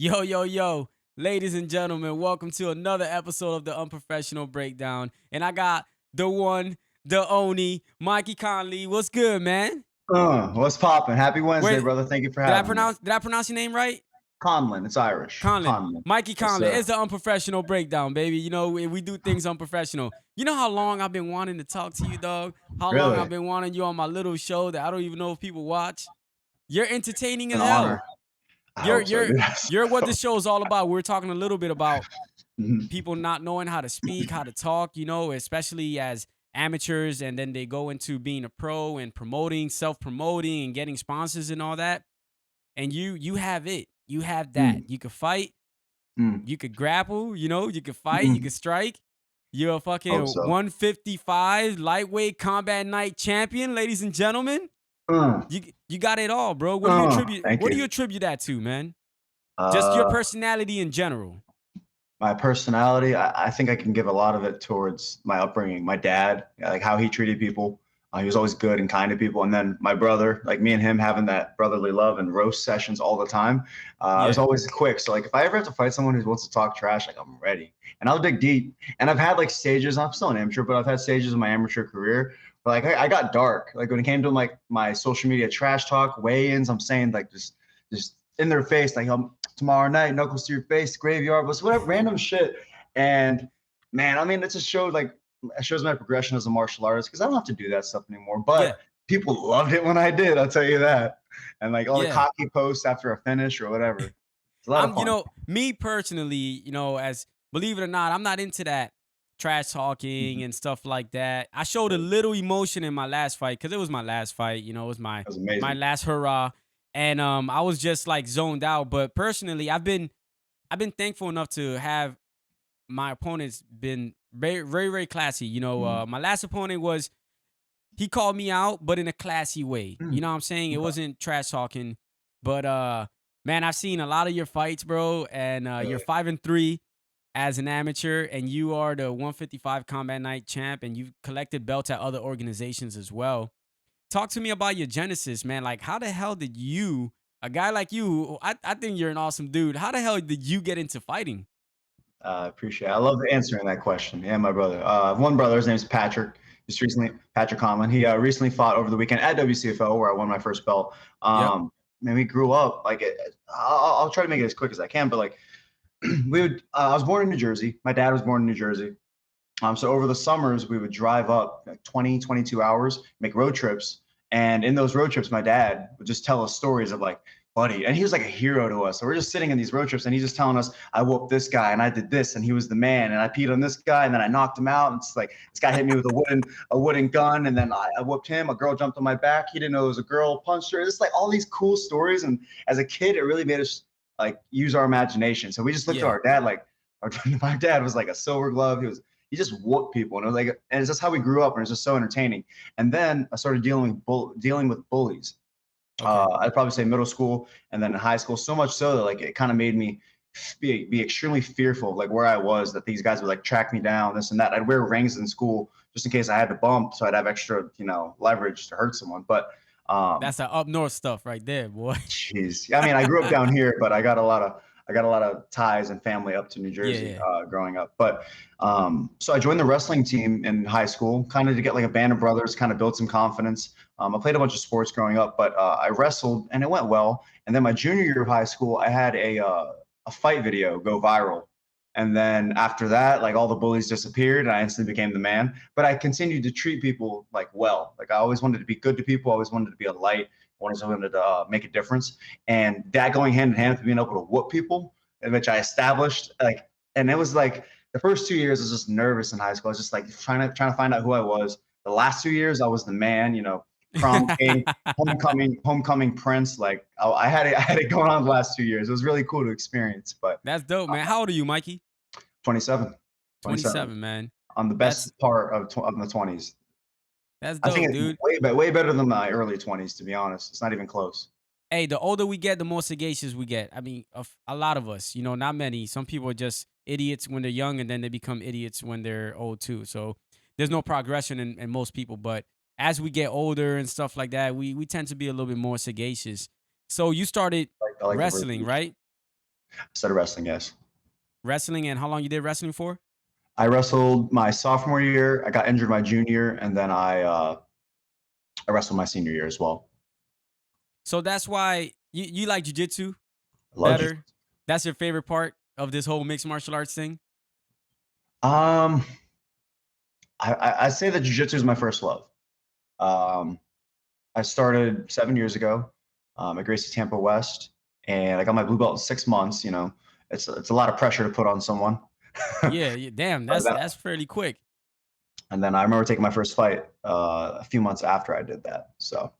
Yo, yo, yo, ladies and gentlemen, welcome to another episode of the Unprofessional Breakdown. And I got the one, the only, Mikey Conlon. What's good, man? What's poppin'? Happy Wednesday, Where brother. Thank you for did I having me. pronounce your name right? Conlon, it's Irish. Conlon. Conlon. Mikey Yes, Conlon. sir. It's the Unprofessional Breakdown, baby. You know, we do things unprofessional. You know how long I've been wanting to talk to you, dog? How long I've Really? been wanting you on my little show that I don't even know if people watch? You're entertaining It's as an honor. hell. I You're hope so, you're dude. you're what the show's all about. We're talking a little bit about Mhm. people not knowing how to speak, how to talk, especially as amateurs, and then they go into being a pro and promoting, self-promoting and getting sponsors and all that. And you have it. You have that. Mm, You could fight, mm, you could grapple, you could fight, you mm. could strike. You're a fucking Hope so. 155 lightweight combat night champion, ladies and gentlemen. Uh, You got it all, bro. What do you attribute Thank what do you you. attribute that to, man? Just your Uh, personality in general. my personality, I think I can give a lot of it towards my upbringing. My dad, like how he treated people. He was always good and kind to people. And then my brother, like me and him having that brotherly love and roast sessions all the time. I was Yeah. always quick. So like if I ever have to fight someone who wants to talk trash, like I'm ready. And I'll dig deep. And I've had like stages. I'm still an amateur, but I've had stages in my amateur career. But like I got dark. Like when it came to like my social media trash talk, weigh-ins, I'm saying like just in their face, like tomorrow night, knuckles to your face, graveyard, but whatever, random shit. And man, I mean, it just showed like it shows my progression as a martial artist because I don't have to do that stuff anymore. Yeah. But people loved it when I did. I'll tell you that. And like all the Yeah. cocky posts after a finish or whatever. It's a lot of fun. Me personally, as believe it or not, I'm not into that trash talking Mhm. and stuff like that. I showed a little emotion in my last fight because it was my last fight. It was my That was my amazing. last hurrah, and I was just like zoned out. But personally, I've been thankful enough to have my opponents been very very very classy. Mm. My last opponent was he called me out, but in a classy way. You Mm. know what I'm saying? It Okay. wasn't trash talking. But man, I've seen a lot of your fights, bro, and you're Really. 5-3 as an amateur, and you are the 155 Combat Night champ, and you've collected belts at other organizations as well. Talk to me about your genesis, man. Like, how the hell did you, a guy like you, I think you're an awesome dude. How the hell did you get into fighting? I appreciate it. I love answering that question. Yeah, my brother. I have one brother. His name's Patrick. Just recently, Patrick Conlon. He recently fought over the weekend at WCFL where I won my first belt. Yep. Man, we grew up like I'll try to make it as quick as I can, but like we would. I was born in New Jersey. My dad was born in New Jersey. So over the summers, we would drive up like 20, 22 hours, make road trips. And in those road trips, my dad would just tell us stories of like, buddy, and he was like a hero to us. So we're just sitting in these road trips and he's just telling us, I whooped this guy and I did this and he was the man and I peed on this guy and then I knocked him out. And it's like, this guy hit me with a wooden gun and then I whooped him. A girl jumped on my back. He didn't know it was a girl, punched her. It's like all these cool stories. And as a kid, it really made us like use our imagination. So we just looked at Yeah. our dad like, my dad was like a silver glove. He just whooped people, and it was like, and it's just how we grew up, and it's just so entertaining. And then I started dealing with bullies. Okay. I'd probably say middle school, and then in high school. So much so that like it kind of made me be extremely fearful of like where I was. That these guys would like track me down, this and that. I'd wear rings in school just in case I had to bump, so I'd have extra, leverage to hurt someone. But um, That's the up north stuff right there, boy. Jeez. I mean, I grew up down here, but I got a lot of ties and family up to New Yeah, Jersey yeah. growing up. But so I joined the wrestling team in high school, kind of to get like a band of brothers, kind of build some confidence. I played a bunch of sports growing up, but I wrestled and it went well. And then my junior year of high school, I had a fight video go viral. And then after that, like all the bullies disappeared, and I instantly became the man. But I continued to treat people like well. Like I always wanted to be good to people. I always wanted to be a light. Always wanted to make a difference. And that going hand in hand with being able to whoop people, which I established, like, and it was like the first 2 years I was just nervous in high school. I was just like trying to find out who I was. The last 2 years I was the man, prom king, homecoming prince. Like I had it going on the last 2 years. It was really cool to experience. But That's dope, man. How old are you, Mikey? 27, 27 27, man. on the That's best part of the 20s. that's I think dope, it's dude. way better than my early 20s, to be honest. It's not even close. Hey, the older we get, the more sagacious we get. I mean, a lot of us, not many. Some people are just idiots when they're young, and then they become idiots when they're old too. So there's no progression in most people. But as we get older and stuff like that, we tend to be a little bit more sagacious. So you started I like the wrestling, verbiage. right? I started wrestling, yes. Wrestling, and how long you did wrestling for? I wrestled my sophomore year. I got injured my junior year, and then I wrestled my senior year as well. So that's why you like jujitsu I love jiu. better. That's your favorite part of this whole mixed martial arts thing. Um, I say that jiu-jitsu is my first love. Um, I started 7 years ago at Gracie Tampa West, and I got my blue belt in 6 months. You know, it's a lot of pressure to put on someone. Yeah, yeah, damn, But that's fairly quick. and then I remember taking my first fight a few months after I did that. So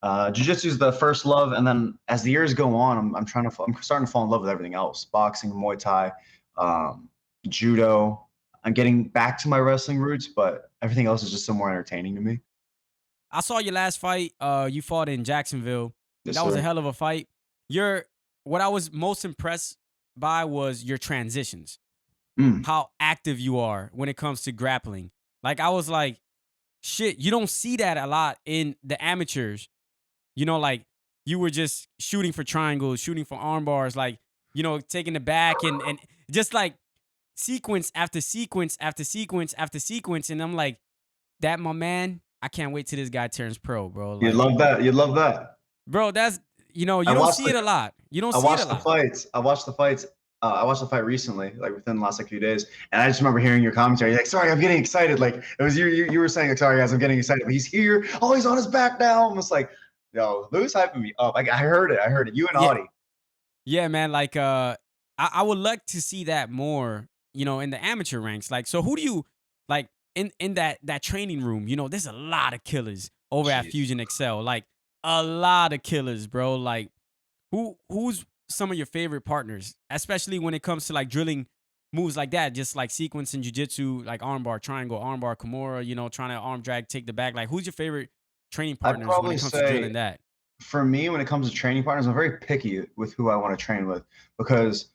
jiu-jitsu is the first love, and then as the years go on, I'm starting to fall in love with everything else: boxing, Muay Thai, um, judo. I'm getting back to my wrestling roots, but everything else is just so more entertaining to me. I saw your last fight. You fought in Jacksonville. Yes, That was a sir. hell of a fight. Your What I was most impressed by was your transitions. Mm, How active you are when it comes to grappling. Like I was like, shit, you don't see that a lot in the amateurs. Like you were just shooting for triangles, shooting for arm bars, like, taking the back and just like sequence after sequence after sequence after sequence. And I'm like, that my man, I can't wait till this guy turns pro, bro. you'd Like, love that. You'd love that. bro, that's I you don't watched see it a the lot. You don't I see it a watched the lot. fights. I watched the fights. I watched the fight recently, like within the last like few days, and I just remember hearing your commentary. You're like, "Sorry, I'm getting excited." Like it was you were saying, like, "Sorry, guys, I'm getting excited." But he's here. Oh, he's on his back now. I'm just like, "Yo, Lou's hyping me up." I heard it. I heard it. You and Yeah, Audie. yeah, man. Like, I would like to see that more, in the amateur ranks. Like, so who do you like in that training room? There's a lot of killers over at Jeez. Fusion Xcel. Like, a lot of killers, bro. Like, who's some of your favorite partners, especially when it comes to like drilling moves like that, just like sequencing jujitsu, like armbar, triangle, armbar, kimura, trying to arm drag, take the back. Like, who's your favorite training I'd partners when it probably comes to drilling say that? for me, when it comes to training partners, I'm very picky with who I want to train with because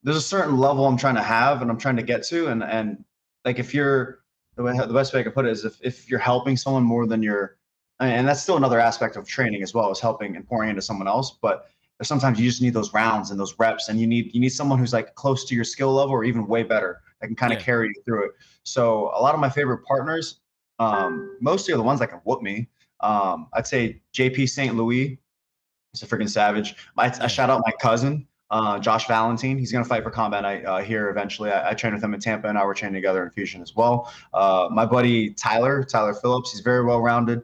there's a certain level I'm trying to have and I'm trying to get to, and like if you're the best way I can put it is if you're helping someone more than you're, and that's still another aspect of training as well as helping and pouring into someone else, but sometimes you just need those rounds and those reps, and you need someone who's like close to your skill level or even way better that can kind of Yeah, carry you through it. So a lot of my favorite partners, mostly are the ones that can whoop me. I'd say JP St. Louis. He's a freaking savage. I yeah, shout out my cousin, Josh Valentine. He's going to fight for Combat Night here eventually. I trained with him in Tampa, and now we're training together in Fusion as well. My buddy Tyler Phillips. He's very well rounded.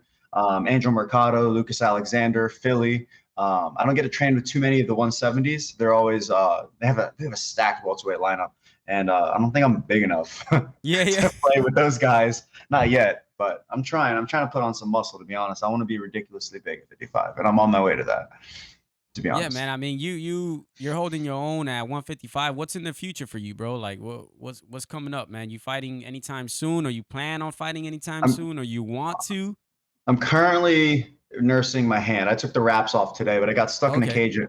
Angel Mercado, Lucas Alexander, Philly. I don't get to train with too many of the 170s. They're always they have a stacked welterweight lineup, and I don't think I'm big enough yeah, yeah. to play with those guys. Not yet, but I'm trying. I'm trying to put on some muscle. To be honest, I want to be ridiculously big at 55, and I'm on my way to that. To be Yeah, honest, man. I mean, you're holding your own at 155. What's in the future for you, bro? Like, what's coming up, man? You fighting anytime soon, or you plan on fighting anytime I'm soon, or you want to? I'm currently nursing my hand. I took the wraps off today, but I got stuck in a Okay. cage.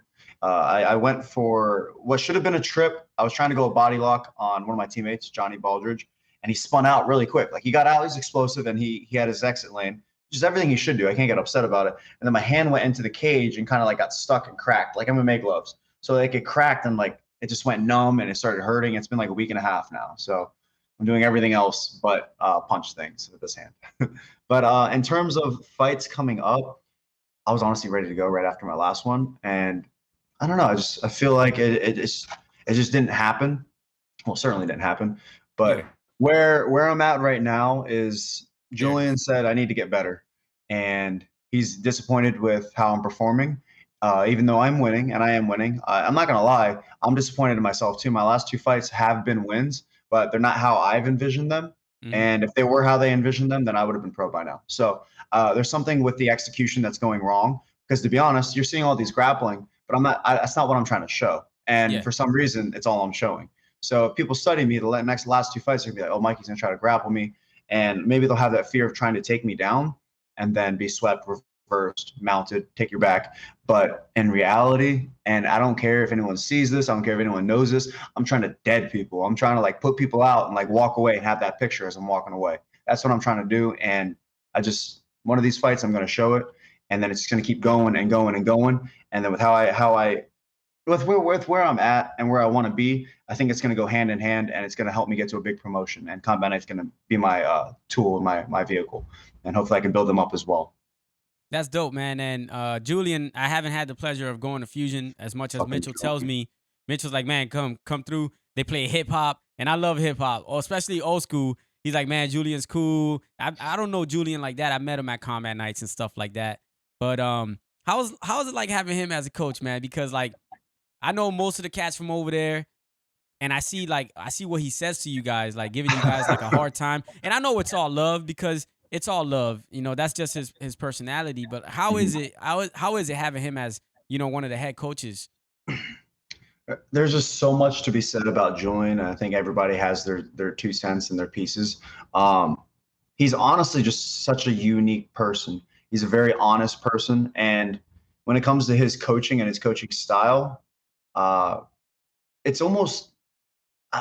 I went for what should have been a trip. I was trying to go a body lock on one of my teammates, Johnny Baldridge, and he spun out really quick. Like he got out, he's explosive, and he had his exit lane. Just everything he should do. I can't get upset about it. And then my hand went into the cage and kind of like got stuck and cracked, like MMA gloves. So like it cracked and like it just went numb and it started hurting. It's been like a week and a half now. So I'm doing everything else but punch things with this hand. But in terms of fights coming up, I was honestly ready to go right after my last one, and I don't know. I feel like it just didn't happen. Well, certainly didn't happen. Yeah. But where I'm at right now is There it Julian is. said I need to get better, and he's disappointed with how I'm performing. Even though I'm winning, and I am winning, I'm not gonna lie. I'm disappointed in myself too. My last two fights have been wins, but they're not how I've envisioned them. Hmm. And if they were how they envisioned them, then I would have been pro by now. So there's something with the execution that's going wrong. Because to be honest, you're seeing all these grappling, but I'm not. That's not what I'm trying to show. And Yeah. for some reason, it's all I'm showing. So if people study me, the last two fights, they're gonna be like, "Oh, Mikey's gonna try to grapple me," and maybe they'll have that fear of trying to take me down, and then be swept, reversed, mounted, take your back. But in reality, and I don't care if anyone sees this, I don't care if anyone knows this. I'm trying to dead people. I'm trying to like put people out and like walk away and have that picture as I'm walking away. That's what I'm trying to do. And I just one of these fights, I'm gonna show it, and then it's just gonna keep going and going and going. And then with how I with where I'm at and where I want to be, I think it's going to go hand in hand, and it's going to help me get to a big promotion. And Combat Night's going to be my tool, my vehicle, and hopefully I can build them up as well. That's dope, man. And Julien, I haven't had the pleasure of going to Fusion as much as Fucking Mitchell tells Julian. me. Mitchell's like, man, come through. They play hip hop, and I love hip hop, or especially old school. He's like, man, Julian's cool. I don't know Julien like that. I met him at combat nights and stuff like that. But how's it like having him as a coach, man? Because like I know most of the cats from over there, and I see what he says to you guys, like giving you guys like a hard time. And I know it's all love because it's all love. You know, that's just his personality. But how is it? How is it having him as, one of the head coaches? There's just so much to be said about Julian. I think everybody has their 2 cents and their pieces. He's honestly just such a unique person. He's a very honest person, and when it comes to his coaching and his coaching style, uh, it's almost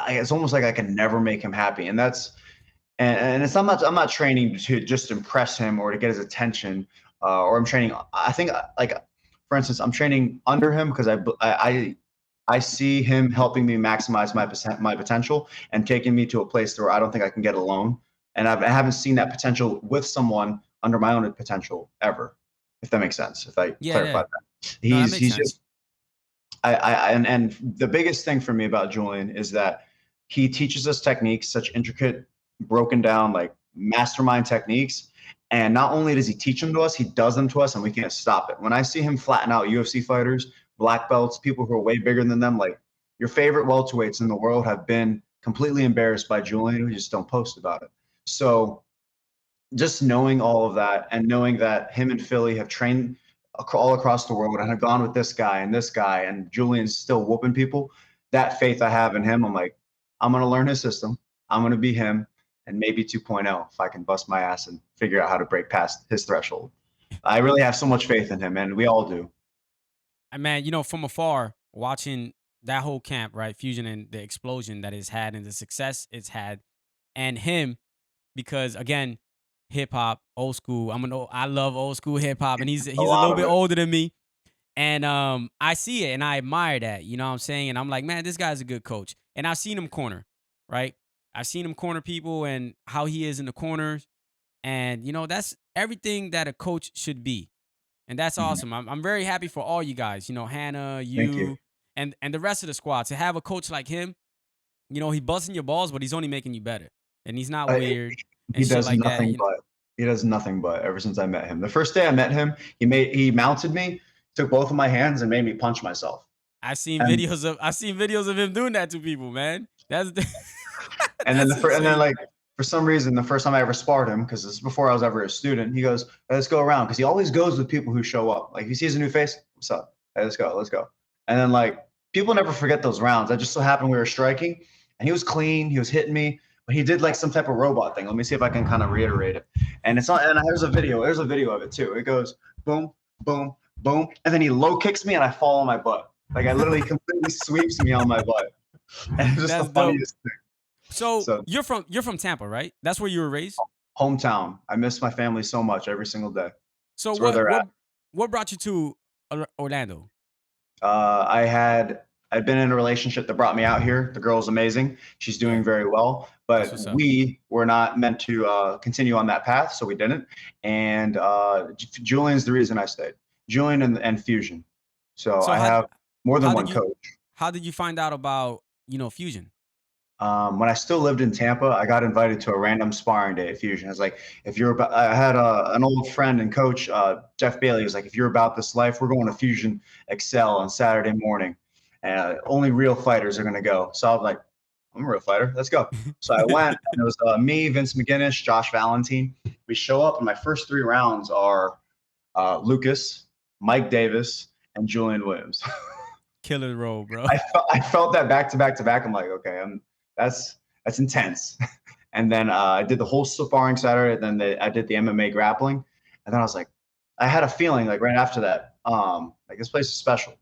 it's almost like I can never make him happy, and and it's I'm not training to just impress him or to get his attention, or I'm training. I think like for instance, I'm training under him because I see him helping me maximize my potential and taking me to a place where I don't think I can get alone. And I haven't seen that potential with someone under my own potential ever, if that makes sense. If I Yeah, clarify yeah. that, No, that he's makes he's sense. just and the biggest thing for me about Julian is that he teaches us techniques, such intricate, broken down, like mastermind techniques. And not only does he teach them to us, he does them to us, and we can't stop it. When I see him flatten out UFC fighters, black belts, people who are way bigger than them, like your favorite welterweights in the world have been completely embarrassed by Julian, who just don't post about it. So just knowing all of that and knowing that him and Philly have trained all across the world and have gone with this guy and Julian's still whooping people, that faith I have in him, I'm like, I'm going to learn his system. I'm going to be him and maybe 2.0 if I can bust my ass and figure out how to break past his threshold. I really have so much faith in him, and we all do. And man, from afar, watching that whole camp, right? Fusion and the explosion that it's had and the success it's had, and him, because again, hip hop, old school. I love old school hip hop, and A he's a lot little of bit it. older than me. And I see it and I admire that, you know what I'm saying? And I'm like, man, this guy's a good coach. And I've seen him corner, right? I've seen him corner people and how he is in the corners. And, that's everything that a coach should be. And that's Mhm. awesome. I'm very happy for all you guys, Hannah, Thank you. you, and the rest of the squad to have a coach like him. He's busting your balls, but he's only making you better. And he's not Uh, weird and he shit does like that. nothing but he does nothing but ever since I met him. The first day I met him, he mounted me, took both of my hands and made me punch myself. And I've seen videos of him doing that to people, man. That's and then that's insane. like for some reason the first time I ever sparred him, because this is before I was ever a student, he goes, let's go around, because he always goes with people who show up. Like if he sees a new face, what's up? Hey, let's go. And then like people never forget those rounds. I just so happened we were striking and he was clean, he was hitting me, but he did like some type of robot thing. Let me see if I can kind of reiterate it. And it's not and there's a video of it too. It goes boom, boom, boom, and then he low kicks me and I fall on my butt. Like I literally completely sweeps me on my butt. And it's just the That's dope. funniest thing. So So you're from Tampa, right? That's where you were raised. hometown. I miss my family so much every single day. So It's where what they're at. what what brought you to Orlando? Uh, I had I'd been in a relationship that brought me out here. The girl's amazing. She's Yeah, doing very well, that's but what's up. we were not meant to continue on that path, so we didn't. And Julian's the reason I stayed. Julian and Fusion. So So I have more than how one did you coach. how did you find out about Fusion? When I still lived in Tampa, I got invited to a random sparring day at Fusion. I was like, if you're about, I had an old friend and coach, Jeff Bailey, was like, if you're about this life, we're going to Fusion Xcel on Saturday morning. And only real fighters are going to go. So I was like, I'm a real fighter. Let's go. So I went, and it was me, Vince McGinnis, Josh Valentine. We show up, and my first 3 rounds are Lucas, Mike Davis, and Julian Williams. Killer role, bro. I felt that back to back to back. I'm like, okay, that's that's intense. And then I did the whole sparring Saturday. Then I did the MMA grappling, and then I was like, I had a feeling like right after that, like this place is special.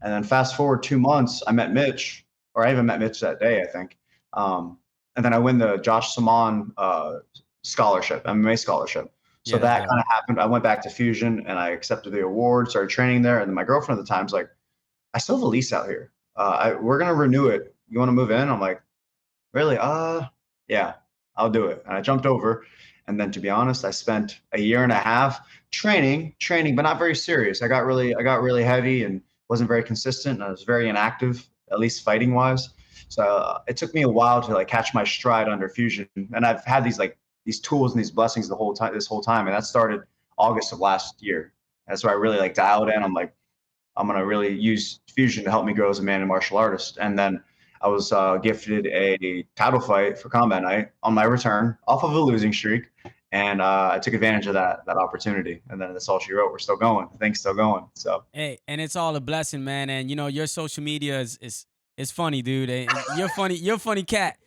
And then fast forward 2 months, I met Mitch, or I even met Mitch that day, I think. Um, and then I win the Josh Saman scholarship, MMA scholarship. So Yeah, that's that dope. kind of happened. I went back to Fusion and I accepted the award, started training there. And then my girlfriend at the time's like, I still have a lease out here. We're gonna renew it. You want to move in? I'm like, really? Yeah, I'll do it. And I jumped over. And then to be honest, I spent a year and a half training, but not very serious. I got really heavy and wasn't very consistent. And I was very inactive, at least fighting wise. So it took me a while to like catch my stride under Fusion. And I've had these tools and these blessings this whole time. And that started August of last year. That's where I really like dialed in. I'm like, I'm gonna really use Fusion to help me grow as a man and martial artist. And then I was gifted a title fight for Combat Night on my return off of a losing streak, and I took advantage of that opportunity. And then that's all she wrote. We're still going. The thing's still going. So Hey, and it's all a blessing, man. And you know, your social media is funny, dude. And you're funny. You're a funny cat.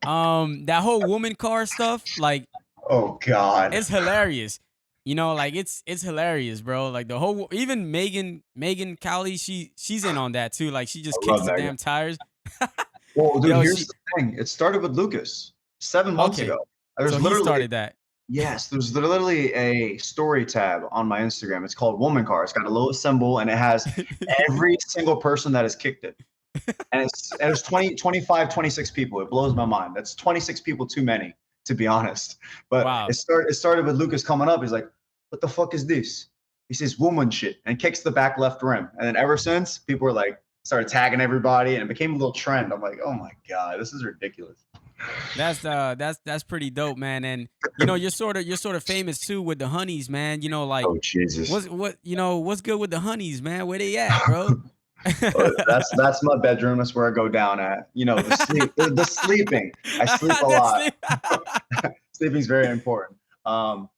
That whole woman car stuff, like, oh God, it's hilarious. You know, like it's hilarious, bro. Like the whole even Megan Cowley, she's in on that too. Like she I just kicks love the Megan. damn tires. Well, dude, Yo, here's she the thing. It started with Lucas 7 months okay. ago. So There's he literally started that. Yes, there's literally a story tab on my Instagram. It's called Woman Car. It's got a little symbol and it has every single person that has kicked it. And it's 20, 25, 26 people. It blows my mind. That's 26 people too many, to be honest. But Wow. it started with Lucas coming up. He's like, what the fuck is this? He says woman shit and kicks the back left rim. And then ever since, people were like, started tagging everybody and it became a little trend. I'm like, oh my God, this is ridiculous. That's pretty dope, man. And you know, you're sort of famous too with the honeys, man. You know, like Oh Jesus. what's good with the honeys, man? Where they at, bro? That's my bedroom. That's where I go down at. You know, the sleeping. I sleep a That's lot. it. Sleeping is very important. I'll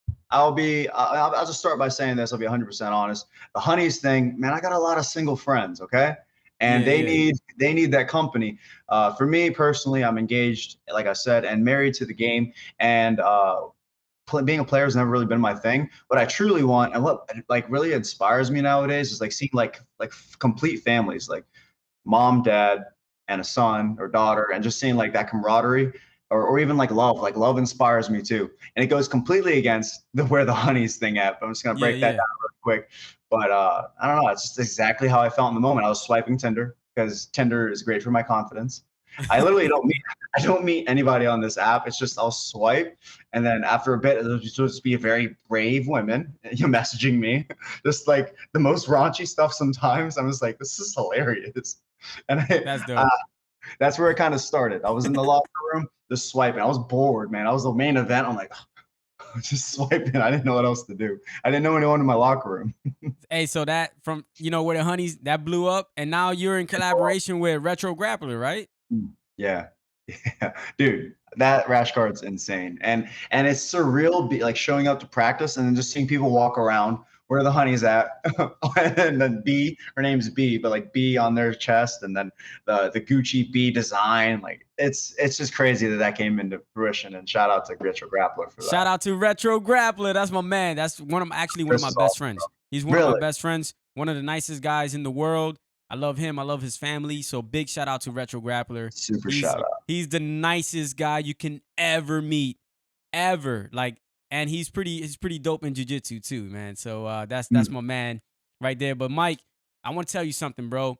just start by saying this. I'll be 100% honest. The honeys thing, man, I got a lot of single friends, okay? And Yeah, yeah. they need that company. For me personally, I'm engaged, like I said, and married to the game. And being a player has never really been my thing. What I truly want and what like really inspires me nowadays is like seeing complete families, like mom, dad, and a son or daughter, and just seeing like that camaraderie or even like love. Like love inspires me too. And it goes completely against the where the honeys thing at. But I'm just gonna Yeah, break that yeah. down real quick. But I don't know, it's just exactly how I felt in the moment. I was swiping Tinder because Tinder is great for my confidence. I literally don't meet anybody on this app. It's just I'll swipe, and then after a bit, it'll just be very brave women you messaging me, just like the most raunchy stuff. Sometimes I'm just like, this is hilarious, and That's dope. that's where it kind of started. I was in the locker room, just swiping. I was bored, man. I was the main event. I'm like, just swiping. I didn't know what else to do. I didn't know anyone in my locker room. Hey, so that from where the honeys that blew up, and now you're in collaboration with Retro Grappler, right? Yeah. Yeah. Dude, that rash guard's insane. And it's surreal like showing up to practice and then just seeing people walk around where the honey's at. And then B, her name's B, but like B on their chest and then the Gucci B design. Like it's just crazy that came into fruition. And shout out to Retro Grappler for Shout that. out to Retro Grappler. That's my man. That's actually one of Chris my is best awesome, friends. He's one of my bro. Really? best friends. One of the nicest guys in the world. I love him. I love his family. So big shout out to Retro Grappler. Super He's shout out. he's the nicest guy you can ever meet, ever. Like, and he's pretty dope in jiu-jitsu too, man. So that's Mm. my man right there. But Mike, I want to tell you something, bro.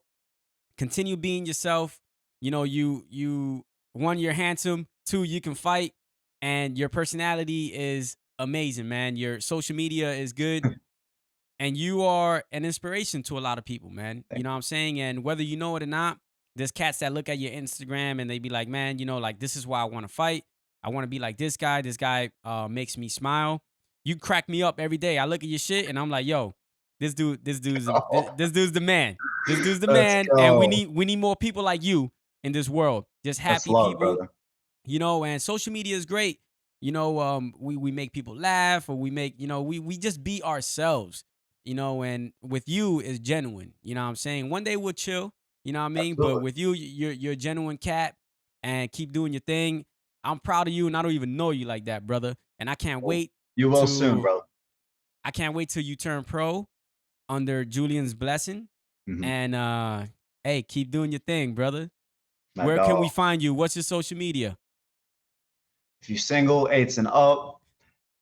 Continue being yourself. You know, you one, you're handsome. Two, you can fight, and your personality is amazing, man. Your social media is good, and you are an inspiration to a lot of people, man. You Thank know what you. I'm saying? And whether you know it or not, there's cats that look at your Instagram and they be like, man, like this is why I want to fight. I want to be like this guy. This guy makes me smile. You crack me up every day. I look at your shit and I'm like, yo, this dude's the man. This dude's the Let's man, and we go. need we need more people like you in this world. Just That's happy love, people, brother. and social media is great. We make people laugh, or we make, we just be ourselves, and with you is genuine. You know what I'm saying? One day we'll chill, you know what I mean? But Absolutely. with you, you're a genuine cat, and keep doing your thing. I'm proud of you, and I don't even know you like that, brother. And Well, you will soon, to bro. I can't wait till you turn pro under Julian's blessing. Mhm. And hey, keep doing your thing, brother. My Where can we dog. find you? What's your social media? If you single, eights and up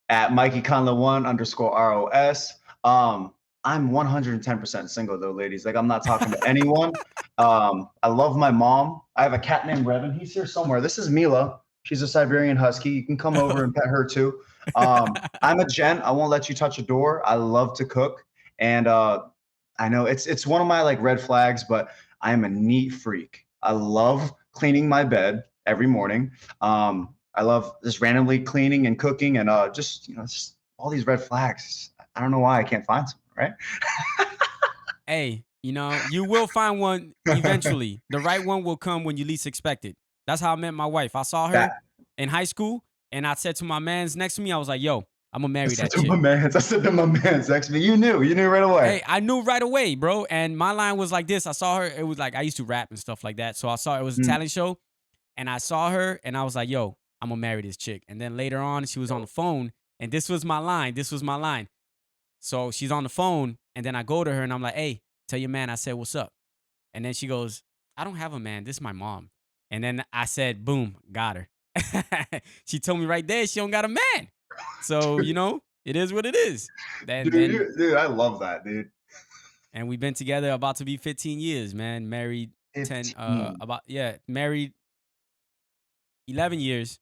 at Mikey Conlon 1 _ ROS. I'm 110% single though, ladies. Like I'm not talking to anyone. I love my mom. I have a cat named Revan. He's here somewhere. This is Mila. She's a Siberian Husky. You can come over and pet her too. I'm a gent. I won't let you touch a door. I love to cook, and I know it's one of my like red flags, but I am a neat freak. I love cleaning my bed every morning. I love just randomly cleaning and cooking, and just just all these red flags. I don't know why I can't find some, right? Hey, you will find one eventually. The right one will come when you least expect it. That's how I met my wife. I saw her That in high school, and I said to my mans next to me, I was like, yo, I'm gonna I marry said that to my chick. man. I said to my man, next to me, you knew right away. Hey, I knew right away, bro. And my line was like this. I saw her. It was like I used to rap and stuff like that. So I saw it was a Mm. talent show, and I saw her, and I was like, yo, I'm gonna marry this chick. And then later on, she was on the phone, and this was my line. This was my line. So she's on the phone, and then I go to her, and I'm like, hey, tell your man I said, what's up? And then she goes, I don't have a man. This is my mom. And then I said, boom, got her. She told me right there she don't got a man. So, it is what it is. Then then Dude, I love that, dude. and we've been together about to be 15 years, man. Married 10 15. married 11 years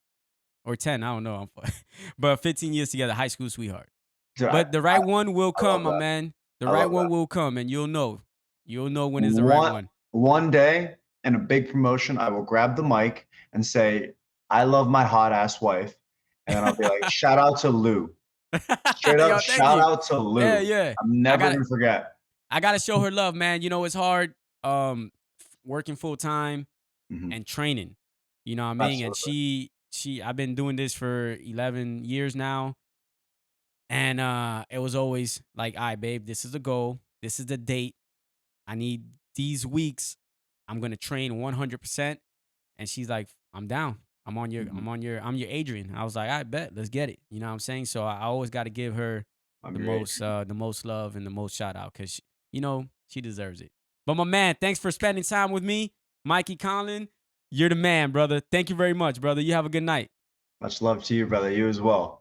or 10, I don't know. But 15 years together, high school sweetheart. Dude, But the right one will I love come, my that. man. The I right love one that. will come and you'll know. You'll know when is the right One one. one day in a big promotion, I will grab the mic and say, "I love my hot ass wife," and then I'll be like, "Shout out to Lou." Straight up, Yo, thank shout you. out to Yeah, Lou. yeah. I'm I never got gonna forget. I gotta show her love, man. It's hard working full time Mhm. and training. You know what I mean? And Absolutely. she I've been doing this for 11 years now. And it was always like, all right, babe, this is the goal. This is the date. I need these weeks. I'm gonna train 100%. And she's like, I'm down. Mhm. I'm your Adrian. I was like, I bet, let's get it. You know what I'm saying? So I always got to give her I'm your Adrian. the most love and the most shout out because she deserves it. But my man, thanks for spending time with me, Mikey Conlon. You're the man, brother. Thank you very much, brother. You have a good night. Much love to you, brother. You as well.